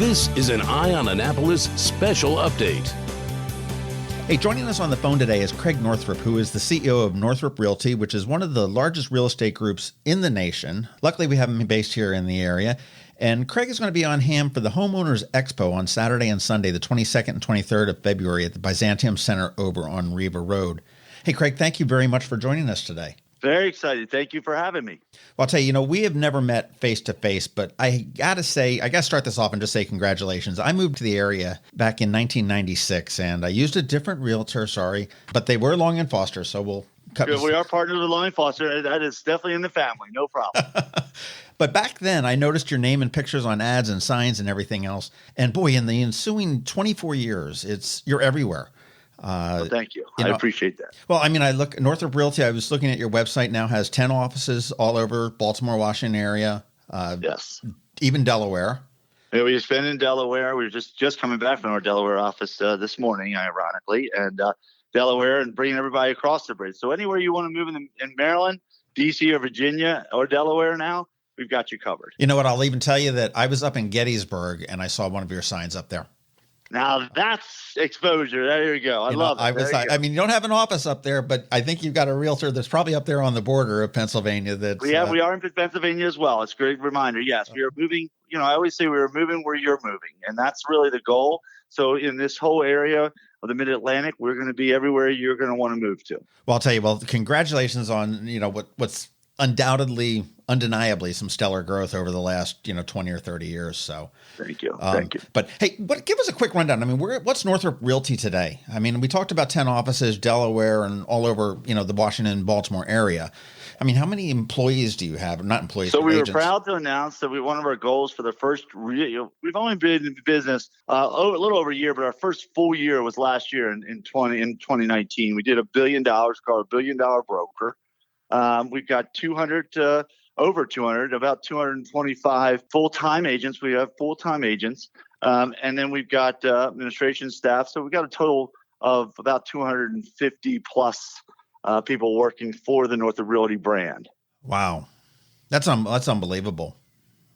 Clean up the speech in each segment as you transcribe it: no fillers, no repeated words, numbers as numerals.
This is an Eye on Annapolis special update. Hey, joining us on the phone today is Craig Northrop, who is the CEO of Northrop Realty, which is one of the largest real estate groups in the nation. Luckily, we have him based here in the area. And Craig is going to be on hand for the Homeowners Expo on Saturday and Sunday, the 22nd and 23rd of February at the Byzantium Center over on Riva Road. Hey, Craig, thank you very much for joining us today. Very excited. Thank you for having me. Well, I'll tell you, we have never met face to face, but I got to start this off and just say congratulations. I moved to the area back in 1996 and I used a different realtor, but they were Long and Foster. So we'll cut. Good. We are partners with Long and Foster. That is definitely in the family. No problem. But back then I noticed your name and pictures on ads and signs and everything else. And boy, in the ensuing 24 years, you're everywhere. Well, thank you. I appreciate that. Well, Northrop Realty, I was looking at your website now, has 10 offices all over Baltimore, Washington area. Yes. Even Delaware. Yeah, we just been in Delaware. We were just coming back from our Delaware office this morning, ironically, and Delaware and bringing everybody across the bridge. So anywhere you want to move in Maryland, DC or Virginia or Delaware now, we've got you covered. You know what? I'll even tell you that I was up in Gettysburg and I saw one of your signs up there. Now that's exposure. There you go. I love it. You don't have an office up there, but I think you've got a realtor that's probably up there on the border of Pennsylvania. We are in Pennsylvania as well. It's a great reminder. Yes, we are moving. I always say we are moving where you're moving, and that's really the goal. So in this whole area of the Mid-Atlantic, we're going to be everywhere you're going to want to move to. Well, I'll tell you. Well, congratulations on what's undeniably some stellar growth over the last 20 or 30 years. So thank you. Thank you. But hey, give us a quick rundown. What's Northrop Realty today? We talked about 10 offices, Delaware, and all over the Washington, Baltimore area. How many employees do you have? Not employees. So we agents. were proud to announce that one of our goals for the first, we've only been in business a little over a year, but our first full year was last year in 2019. We did $1 billion, called a $1 billion broker. We've got over 200, about 225 full-time agents. We have full-time agents. And then we've got administration staff. So we've got a total of about 250 plus people working for the Northrop Realty brand. Wow. That's unbelievable.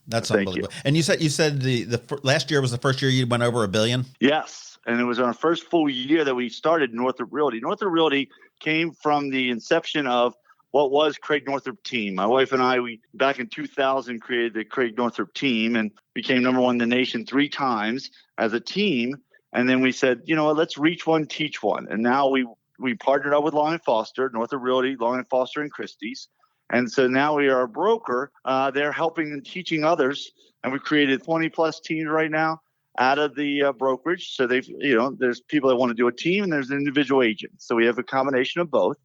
That's unbelievable. You. And you said the last year was the first year you went over $1 billion? Yes. And it was our first full year that we started Northrop Realty. Northrop Realty came from the inception of what was Creig Northrop team. My wife and I, we back in 2000 created the Creig Northrop team and became number one in the nation 3 times as a team. And then we said, let's reach one, teach one. And now we partnered up with Long and Foster, Northrop Realty, Long and Foster, and Christie's. And so now we are a broker. They're helping and teaching others. And we've created 20 plus teams right now out of the brokerage. So there's people that want to do a team and there's individual agents. So we have a combination of both.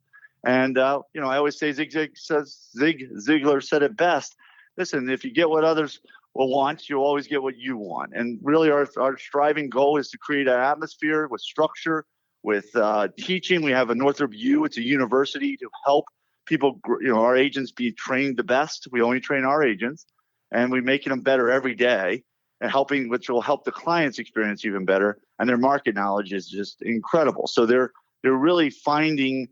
And, I always say Zig Ziglar said it best. Listen, if you get what others will want, you'll always get what you want. And really our striving goal is to create an atmosphere with structure, with teaching. We have a Northrop U. It's a university to help people, our agents be trained the best. We only train our agents and we're making them better every day and which will help the client's experience even better. And their market knowledge is just incredible. So they're really finding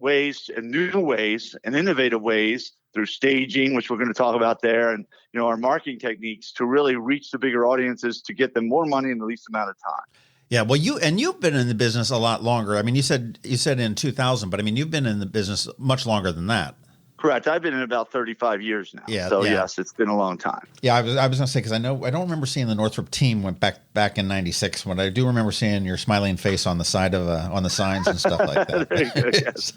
ways and new ways and innovative ways through staging, which we're going to talk about there, and our marketing techniques to really reach the bigger audiences to get them more money in the least amount of time. Yeah, well, you've been in the business a lot longer. You said in 2000, but you've been in the business much longer than that. Correct. I've been in about 35 years now. Yeah. So yes, it's been a long time. Yeah, I was going to say, because I don't remember seeing the Northrop team went back in '96. When I do remember seeing your smiling face on the side of on the signs and stuff like that. There you go, yes.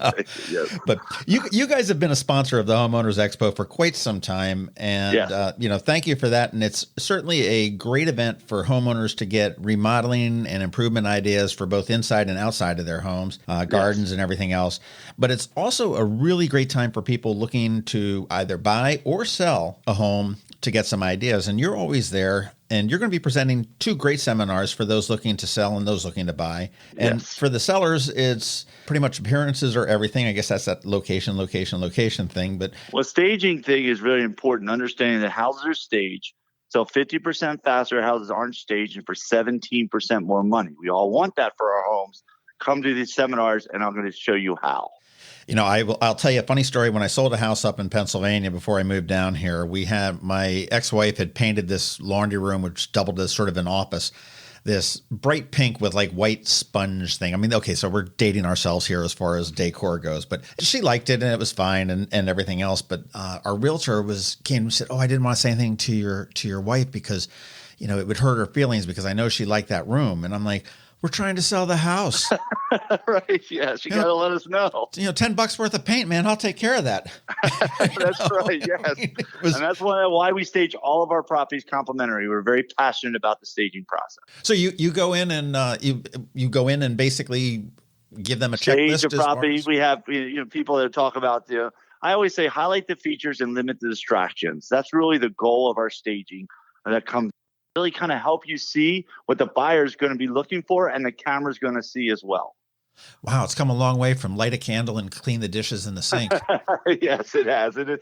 Yes. But you guys have been a sponsor of the Homeowners Expo for quite some time, and yes. Thank you for that. And it's certainly a great event for homeowners to get remodeling and improvement ideas for both inside and outside of their homes, gardens and everything else. But it's also a really great time for people looking to either buy or sell a home to get some ideas. And you're always there. And you're going to be presenting 2 great seminars for those looking to sell and those looking to buy. And for the sellers, it's pretty much appearances or everything. I guess that's that location thing. But staging thing is really important. Understanding that houses are staged. So 50% faster houses aren't staged and for 17% more money. We all want that for our homes. Come to these seminars and I'm going to show you how. I'll tell you a funny story. When I sold a house up in Pennsylvania before I moved down here, my ex-wife had painted this laundry room, which doubled as sort of an office, this bright pink with like white sponge thing. I mean, okay, so we're dating ourselves here as far as decor goes, but she liked it and it was fine and everything else. But our realtor came and said, "Oh, I didn't want to say anything to your wife because, it would hurt her feelings because I know she liked that room." And I'm like, "We're trying to sell the house." Right. Yes. You got to let us know. $10 worth of paint, man. I'll take care of that. That's right. Yes. And that's why we stage all of our properties complimentary. We're very passionate about the staging process. So you go in and you go in and basically give them a Stage checklist. The property. We have people that talk about I always say highlight the features and limit the distractions. That's really the goal of our staging. That comes really kind of help you see what the buyer is going to be looking for and the camera's going to see as well. Wow, it's come a long way from light a candle and clean the dishes in the sink. Yes, it has. The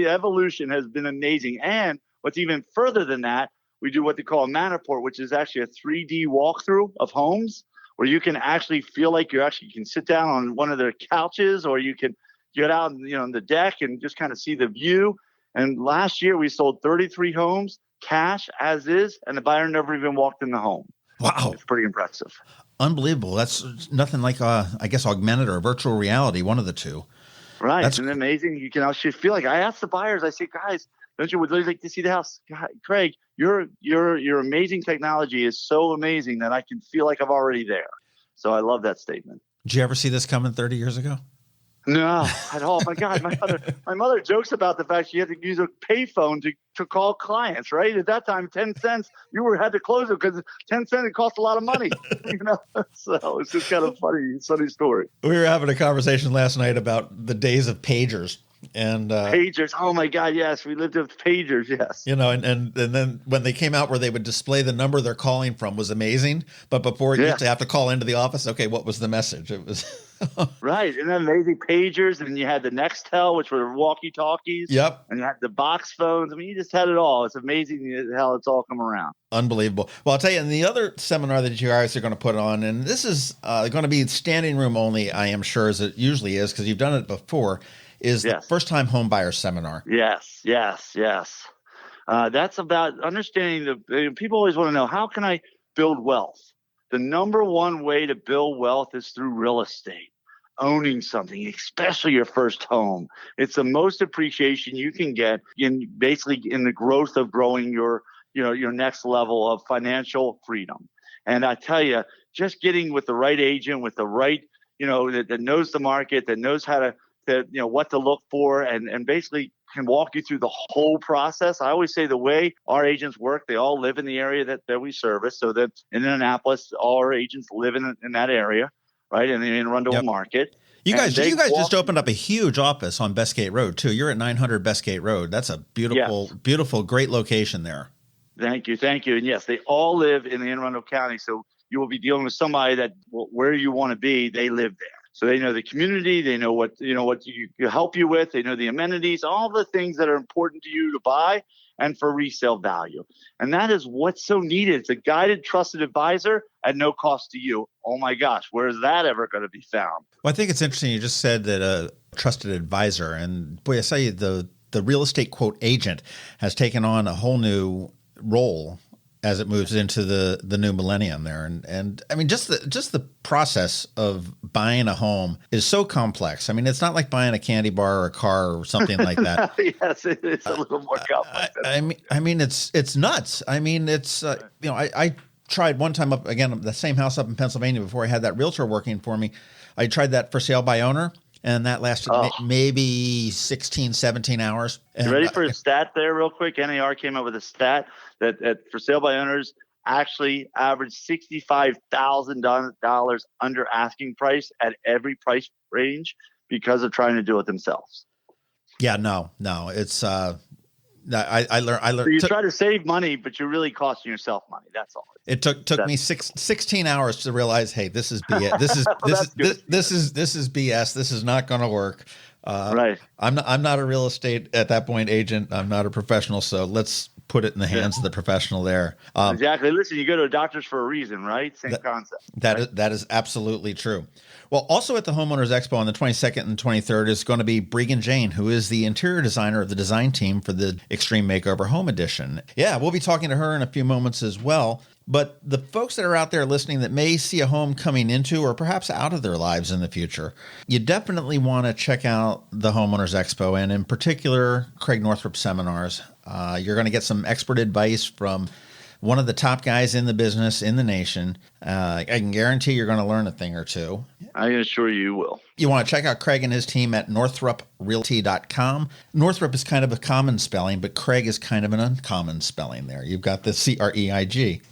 evolution has been amazing. And what's even further than that, we do what they call a Matterport, which is actually a 3D walkthrough of homes where you can actually feel like you can sit down on one of their couches, or you can get out on the deck and just kind of see the view. And last year we sold 33 homes cash as is, and the buyer never even walked in the home. Wow. It's pretty impressive. Unbelievable. That's nothing like, I guess, augmented or virtual reality, one of the two. Right. Isn't it amazing? You can actually feel like, I ask the buyers, I say, guys, would you like to see the house? God, Craig, your amazing technology is so amazing that I can feel like I'm already there. So I love that statement. Did you ever see this coming 30 years ago? No, at all. My God, my mother jokes about the fact she had to use a payphone to call clients. Right at that time, 10 cents you had to close it because 10 cents it cost a lot of money. So it's just kind of funny story. We were having a conversation last night about the days of pagers. And pagers, oh my God, yes, we lived with pagers, yes. And then when they came out where they would display the number they're calling from was amazing. But before you used to have to call into the office, okay, what was the message? It was right, and then amazing pagers, and you had the Nextel, which were walkie-talkies. Yep, and you had the box phones. I mean, you just had it all. It's amazing how it's all come around. Unbelievable. Well, I'll tell you, in the other seminar that you guys are going to put on, and this is going to be standing room only, I am sure, as it usually is, because you've done it before. Is the first time home buyer seminar. Yes. That's about understanding people always want to know, how can I build wealth? The number one way to build wealth is through real estate, owning something, especially your first home. It's the most appreciation you can get in the growth of growing your next level of financial freedom. And I tell you, just getting with the right agent, with the right, that knows the market, that knows how to what to look for, and basically can walk you through the whole process. I always say the way our agents work, they all live in the area that we service. So that in Annapolis, all our agents live in that area, right? In the Arundel market. You guys just opened up a huge office on Bestgate Road too. You're at 900 Bestgate Road. That's a beautiful, great location there. Thank you. And yes, they all live in the Anne Arundel County. So you will be dealing with somebody that where you want to be, they live there. So they know the community, they know what you help you with, they know the amenities, all the things that are important to you to buy and for resale value. And that is what's so needed. It's a guided, trusted advisor at no cost to you. Oh my gosh, where is that ever going to be found? Well, I think it's interesting. You just said that a trusted advisor, and boy, I tell you, the real estate quote agent has taken on a whole new role as it moves into the new millennium there. And I mean, just the process of buying a home is so complex. I mean, it's not like buying a candy bar or a car or something like that. Yes, it's a little more complex. I mean, it's nuts. I mean, it's, I tried one time up again, the same house up in Pennsylvania before I had that realtor working for me. I tried that for sale by owner. And that lasted maybe 16, 17 hours. You ready for a stat there real quick? NAR came up with a stat that for sale by owners actually averaged $65,000 under asking price at every price range because of trying to do it themselves. Yeah, no. It's I learned. So you try to save money, but you're really costing yourself money. That's all. It took me 16 hours to realize, hey, this is BS. This is BS. This is not going to work. Right. I'm not a real estate at that point agent. I'm not a professional. So let's put it in the hands of the professional there. Exactly. Listen, you go to a doctor's for a reason, right? Same concept. That is absolutely true. Well, also at the Homeowners Expo on the 22nd and 23rd is going to be Breegan Jane, who is the interior designer of the design team for the Extreme Makeover Home Edition. Yeah, we'll be talking to her in a few moments as well. But the folks that are out there listening that may see a home coming into or perhaps out of their lives in the future, you definitely want to check out the Homeowners Expo and in particular, Creig Northrop seminars. You're going to get some expert advice from one of the top guys in the business in the nation. I can guarantee you're going to learn a thing or two. I assure you will. You want to check out Creig and his team at northroprealty.com. Northrop is kind of a common spelling, but Creig is kind of an uncommon spelling there. You've got the Creig.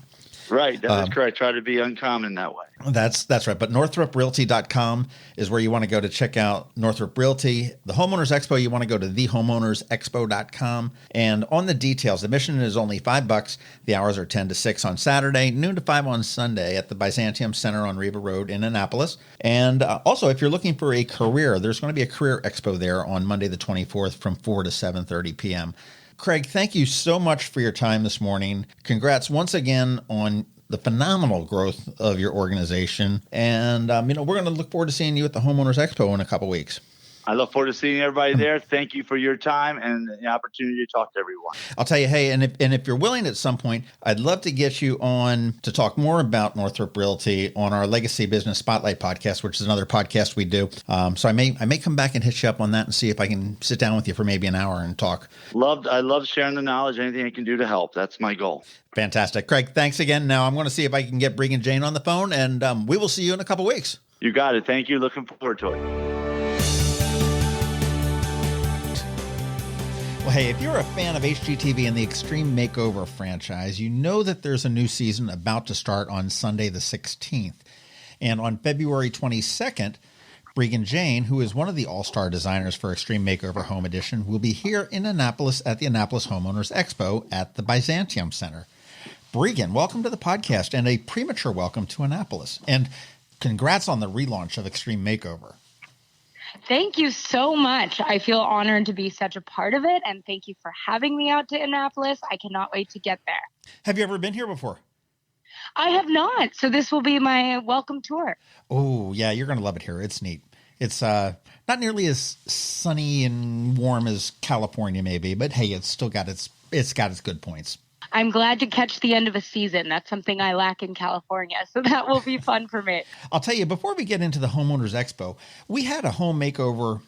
Right. That's correct. Try to be uncommon that way. That's right. But northroprealty.com is where you want to go to check out Northrop Realty. The Homeowners Expo, you want to go to thehomeownersexpo.com. And on the details, admission is only $5. The hours are 10 to 6 on Saturday, noon to 5 on Sunday at the Byzantium Center on Riva Road in Annapolis. And also, if you're looking for a career, there's going to be a career expo there on Monday the 24th from 4 to 7:30 p.m. Creig, thank you so much for your time this morning. Congrats once again on the phenomenal growth of your organization. And, we're going to look forward to seeing you at the Homeowners Expo in a couple weeks. I look forward to seeing everybody there. Thank you for your time and the opportunity to talk to everyone. I'll tell you, hey, and if you're willing at some point, I'd love to get you on to talk more about Northrop Realty on our Legacy Business Spotlight podcast, which is another podcast we do. So I may come back and hit you up on that and see if I can sit down with you for maybe an hour and talk. I love sharing the knowledge. Anything I can do to help. That's my goal. Fantastic. Creig, thanks again. Now I'm going to see if I can get Breegan Jane on the phone, and we will see you in a couple weeks. You got it. Thank you. Looking forward to it. Well, hey, if you're a fan of HGTV and the Extreme Makeover franchise, you know that there's a new season about to start on Sunday the 16th. And on February 22nd, Breegan Jane, who is one of the all-star designers for Extreme Makeover Home Edition, will be here in Annapolis at the Annapolis Homeowners Expo at the Byzantium Center. Breegan, welcome to the podcast and a premature welcome to Annapolis. And congrats on the relaunch of Extreme Makeover. Thank you so much. I feel honored to be such a part of it, and thank you for having me out to Annapolis. I cannot wait to get there. Have you ever been here before? I have not, so this will be my welcome tour. Oh, yeah, you're going to love it here. It's neat. It's not nearly as sunny and warm as California maybe, but hey, it's got its good points. I'm glad to catch the end of a season. That's something I lack in California, so that will be fun for me. I'll tell you, before we get into the Homeowners Expo, we had a home makeover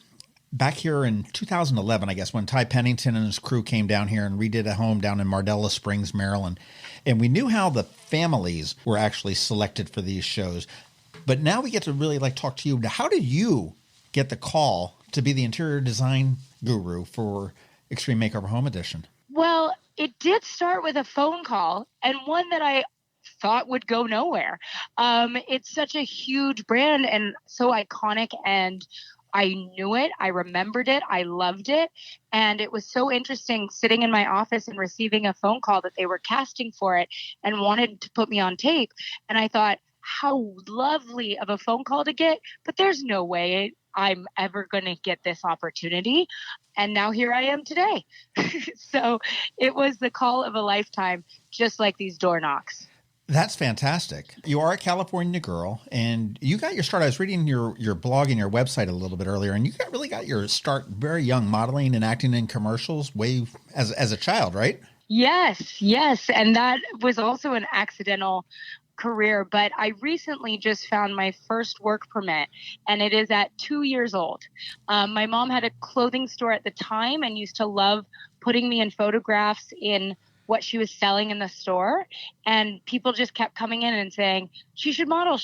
back here in 2011, I guess, when Ty Pennington and his crew came down here and redid a home down in Mardella Springs, Maryland. And we knew how the families were actually selected for these shows. But now we get to really talk to you. How did you get the call to be the interior design guru for Extreme Makeover Home Edition? Well, it did start with a phone call, and one that I thought would go nowhere. It's such a huge brand and so iconic, and I knew it. I remembered it. I loved it. And it was so interesting sitting in my office and receiving a phone call that they were casting for it and wanted to put me on tape. And I thought, how lovely of a phone call to get, but there's no way I'm ever going to get this opportunity. And now here I am today. So it was the call of a lifetime, just like these door knocks. That's fantastic. You are a California girl, and you got your start. I was reading your blog and your website a little bit earlier, and you really got your start very young, modeling and acting in commercials way as a child, right? Yes. And that was also an accidental career, but I recently just found my first work permit, and it is at 2 years old. My mom had a clothing store at the time and used to love putting me in photographs in what she was selling in the store, and people just kept coming in and saying, she should model.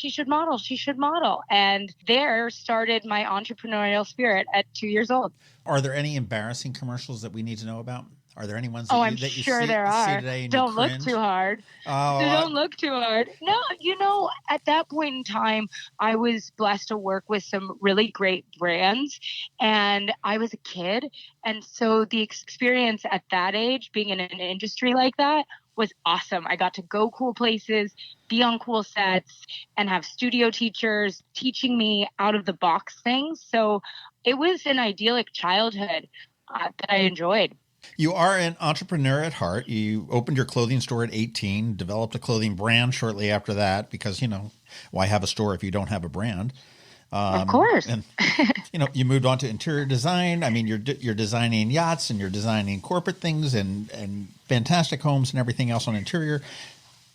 And there started my entrepreneurial spirit at 2 years old. Are there any embarrassing commercials that we need to know about? Are there any ones that I'm you sure see, there are. see today and Don't you look cringe? too hard. Don't look too hard. No, at that point in time, I was blessed to work with some really great brands, and I was a kid. And so the experience at that age, being in an industry like that, was awesome. I got to go cool places, be on cool sets, and have studio teachers teaching me out of the box things. So it was an idyllic childhood that I enjoyed. You are an entrepreneur at heart. You opened your clothing store at 18, developed a clothing brand shortly after that because, why have a store if you don't have a brand? Of course. And, you moved on to interior design. I mean, you're designing yachts and you're designing corporate things and fantastic homes and everything else on interior.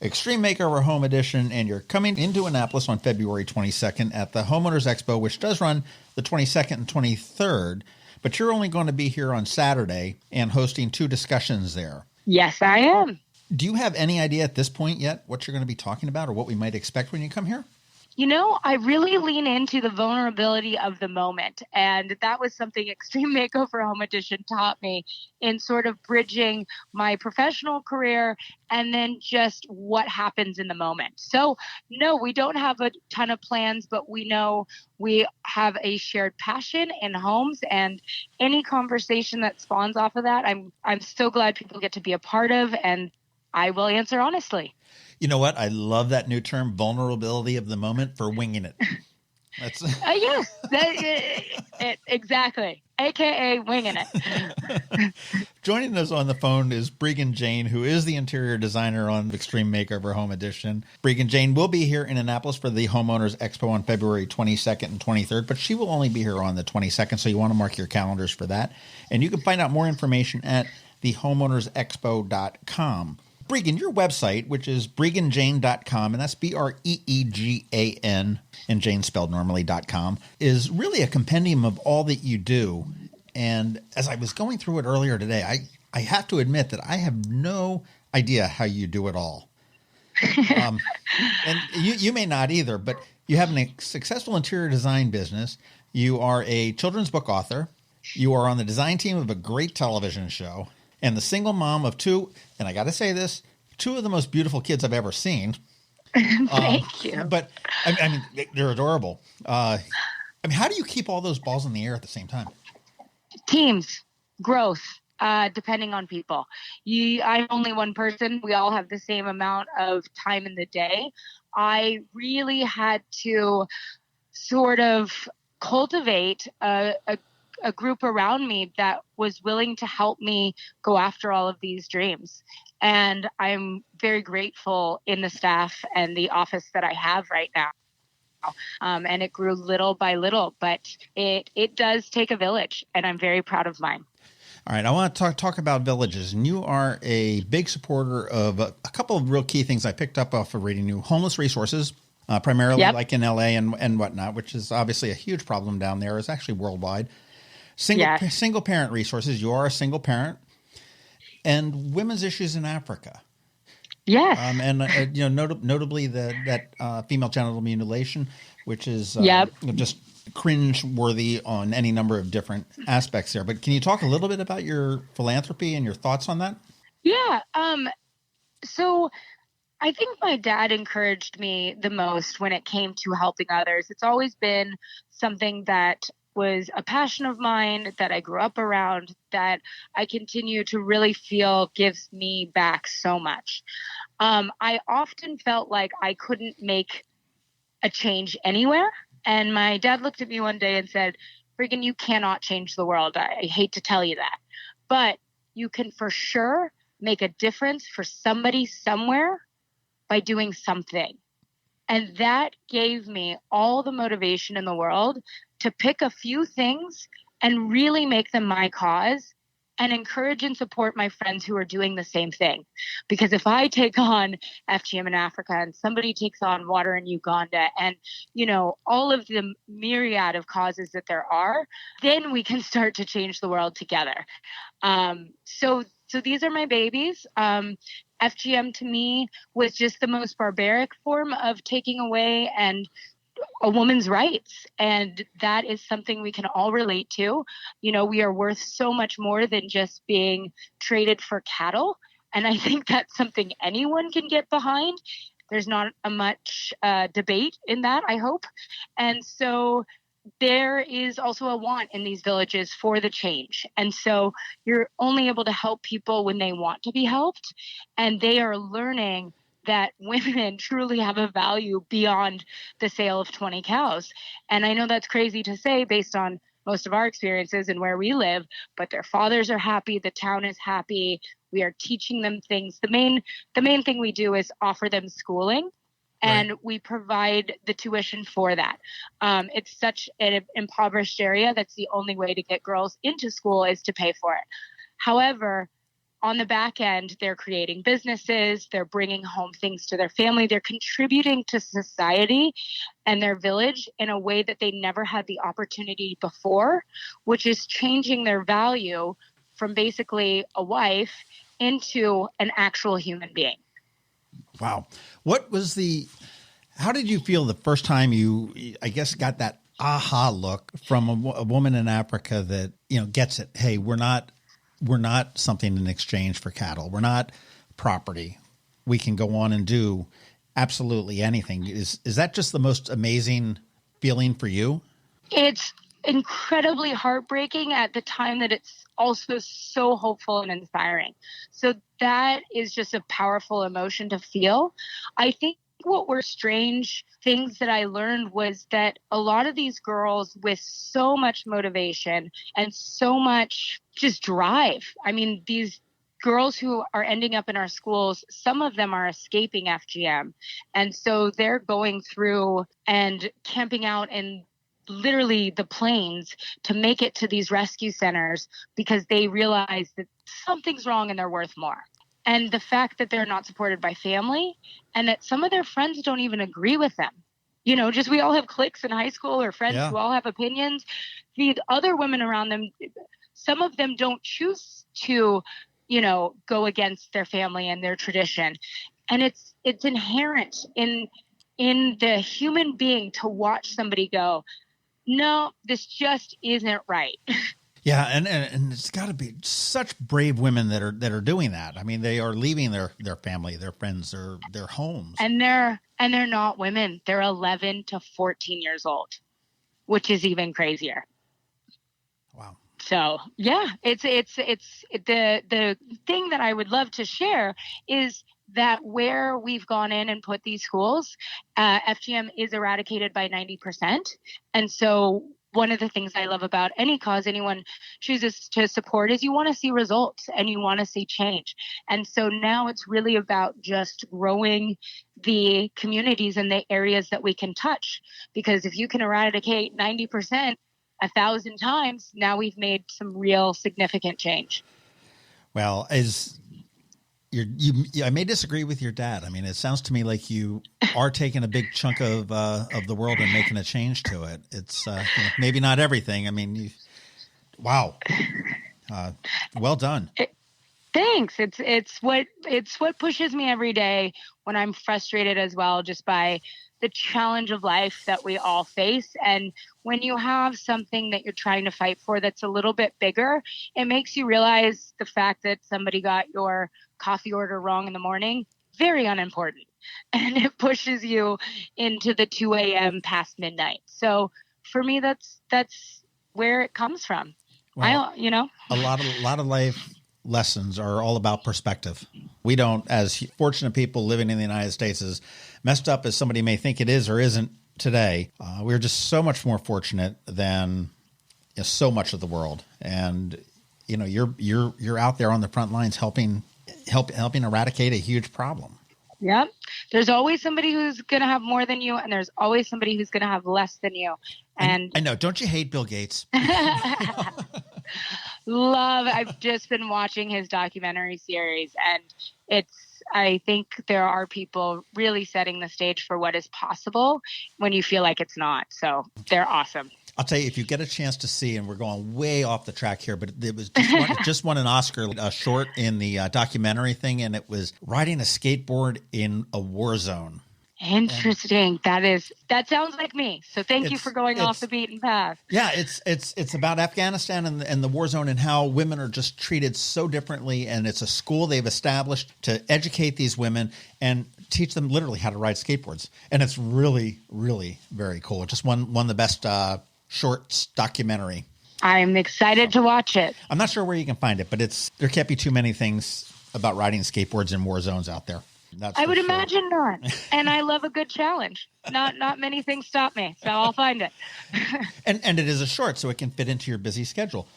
Extreme Makeover Home Edition, and you're coming into Annapolis on February 22nd at the Homeowners Expo, which does run the 22nd and 23rd, but you're only going to be here on Saturday and hosting 2 discussions there. Yes, I am. Do you have any idea at this point yet what you're going to be talking about or what we might expect when you come here? I really lean into the vulnerability of the moment. And that was something Extreme Makeover Home Edition taught me in sort of bridging my professional career and then just what happens in the moment. So, no, we don't have a ton of plans, but we know we have a shared passion in homes, and any conversation that spawns off of that, I'm so glad people get to be a part of, and I will answer honestly. You know what? I love that new term, vulnerability of the moment, for winging it. That's yes, exactly. AKA winging it. Joining us on the phone is Breegan Jane, who is the interior designer on Extreme Makeover Home Edition. Breegan Jane will be here in Annapolis for the Homeowners Expo on February 22nd and 23rd, but she will only be here on the 22nd, so you want to mark your calendars for that. And you can find out more information at thehomeownersexpo.com. Breegan, your website, which is breeganjane.com, and that's Breegan, and Jane spelled normally .com, is really a compendium of all that you do. And as I was going through it earlier today, I have to admit that I have no idea how you do it all. And you may not either, but you have a successful interior design business. You are a children's book author. You are on the design team of a great television show. And the single mom of 2, and I got to say this, 2 of the most beautiful kids I've ever seen. Thank you. But I mean, they're adorable. How do you keep all those balls in the air at the same time? Teams, growth, depending on people. I'm only one person. We all have the same amount of time in the day. I really had to sort of cultivate a group around me that was willing to help me go after all of these dreams. And I'm very grateful in the staff and the office that I have right now. And it grew little by little, but it does take a village, and I'm very proud of mine. All right, I want to talk about villages, and you are a big supporter of a couple of real key things I picked up off of reading you. Homeless resources, primarily like in LA and whatnot, which is obviously a huge problem down there. It's actually worldwide. Single parent resources. You are a single parent, and women's issues in Africa. Yes. Notably that female genital mutilation, which is just cringe-worthy on any number of different aspects there. But can you talk a little bit about your philanthropy and your thoughts on that? Yeah. So I think my dad encouraged me the most when it came to helping others. It's always been something that was a passion of mine, that I grew up around, that I continue to really feel gives me back so much. I often felt like I couldn't make a change anywhere. And my dad looked at me one day and said, Breegan, you cannot change the world. I hate to tell you that. But you can for sure make a difference for somebody somewhere by doing something. And that gave me all the motivation in the world to pick a few things and really make them my cause and encourage and support my friends who are doing the same thing. Because if I take on FGM in Africa and somebody takes on water in Uganda and, all of the myriad of causes that there are, then we can start to change the world together. So these are my babies. FGM to me was just the most barbaric form of taking away and a woman's rights. And that is something we can all relate to. We are worth so much more than just being traded for cattle. And I think that's something anyone can get behind. There's not a much debate in that, I hope. And so there is also a want in these villages for the change. And so you're only able to help people when they want to be helped. And they are learning that women truly have a value beyond the sale of 20 cows. And I know that's crazy to say based on most of our experiences and where we live, but their fathers are happy. The town is happy. We are teaching them things. The main thing we do is offer them schooling. And we provide the tuition for that. It's such an impoverished area. That's the only way to get girls into school is to pay for it. However, on the back end, they're creating businesses. They're bringing home things to their family. They're contributing to society and their village in a way that they never had the opportunity before, which is changing their value from basically a wife into an actual human being. Wow. How did you feel the first time you, I guess, got that aha look from a woman in Africa that, gets it? Hey, we're not something in exchange for cattle. We're not property. We can go on and do absolutely anything. Is that just the most amazing feeling for you? It's incredibly heartbreaking at the time that it's also so hopeful and inspiring. So that is just a powerful emotion to feel. I think what were strange things that I learned was that a lot of these girls with so much motivation and so much just drive. I mean, these girls who are ending up in our schools, some of them are escaping FGM. And so they're going through and camping out in literally the plains to make it to these rescue centers because they realize that something's wrong and they're worth more. And the fact that they're not supported by family and that some of their friends don't even agree with them. Just we all have cliques in high school or friends who all have opinions. The other women around them, some of them don't choose to, go against their family and their tradition. And it's inherent in the human being to watch somebody go, no, this just isn't right. Yeah, and it's got to be such brave women that are doing that. I mean, they are leaving their family, their friends, their homes, and they're not women. They're 11 to 14 years old, which is even crazier. Wow. So yeah, it's the thing that I would love to share is that where we've gone in and put these schools, FGM is eradicated by 90%. And so one of the things I love about any cause anyone chooses to support is you want to see results and you want to see change. And so now it's really about just growing the communities and the areas that we can touch. Because if you can eradicate 90% 1,000 times, now we've made some real significant change. Well, I may disagree with your dad. I mean, it sounds to me like you are taking a big chunk of the world and making a change to it. It's maybe not everything. I mean, wow, well done. Thanks. It's what pushes me every day when I'm frustrated as well, just by the challenge of life that we all face. And when you have something that you're trying to fight for that's a little bit bigger, it makes you realize the fact that somebody got your coffee order wrong in the morning, very unimportant. And it pushes you into the 2 a.m. past midnight. So for me, that's where it comes from. Well, a lot of life lessons are all about perspective. We don't, as fortunate people living in the United States, as messed up as somebody may think it is or isn't today, we're just so much more fortunate than so much of the world. And you're out there on the front lines helping eradicate a huge problem. Yep. There's always somebody who's going to have more than you, and there's always somebody who's going to have less than you. And I know. Don't you hate Bill Gates? I've just been watching his documentary series, and I think there are people really setting the stage for what is possible when you feel like it's not. So they're awesome. I'll tell you, if you get a chance to see, and we're going way off the track here, but it was just won an Oscar, a short in the documentary thing, and it was riding a skateboard in a war zone. Interesting. That sounds like me. So thank you for going off the beaten path. Yeah, it's about Afghanistan and the war zone and how women are just treated so differently. And it's a school they've established to educate these women and teach them literally how to ride skateboards. And it's really, really very cool. It just won the best shorts documentary. I'm excited to watch it. I'm not sure where you can find it, but there can't be too many things about riding skateboards in war zones out there. That's I for would sure. imagine not. And I love a good challenge. Not many things stop me, so I'll find it. And it is a short, so it can fit into your busy schedule.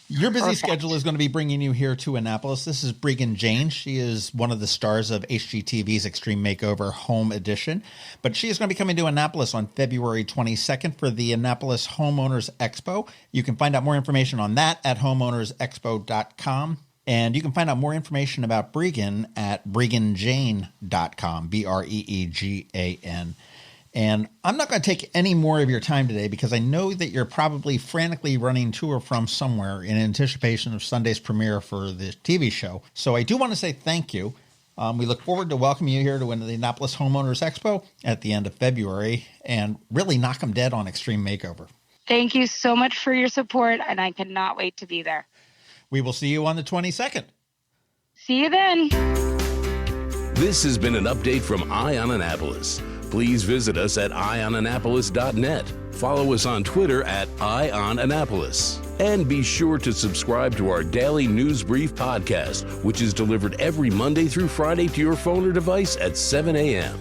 Your busy Perfect. schedule is going to be bringing you here to Annapolis. This is Breegan Jane. She is one of the stars of HGTV's Extreme Makeover Home Edition. But she is going to be coming to Annapolis on February 22nd for the Annapolis Homeowners Expo. You can find out more information on that at homeownersexpo.com. And you can find out more information about Breegan at breeganjane.com, Breegan. And I'm not going to take any more of your time today because I know that you're probably frantically running to or from somewhere in anticipation of Sunday's premiere for the TV show. So I do want to say thank you. We look forward to welcoming you here to the Annapolis Homeowners Expo at the end of February and really knock them dead on Extreme Makeover. Thank you so much for your support, and I cannot wait to be there. We will see you on the 22nd. See you then. This has been an update from Eye on Annapolis. Please visit us at eyeonannapolis.net. Follow us on Twitter at Eye on Annapolis. And be sure to subscribe to our daily news brief podcast, which is delivered every Monday through Friday to your phone or device at 7 a.m.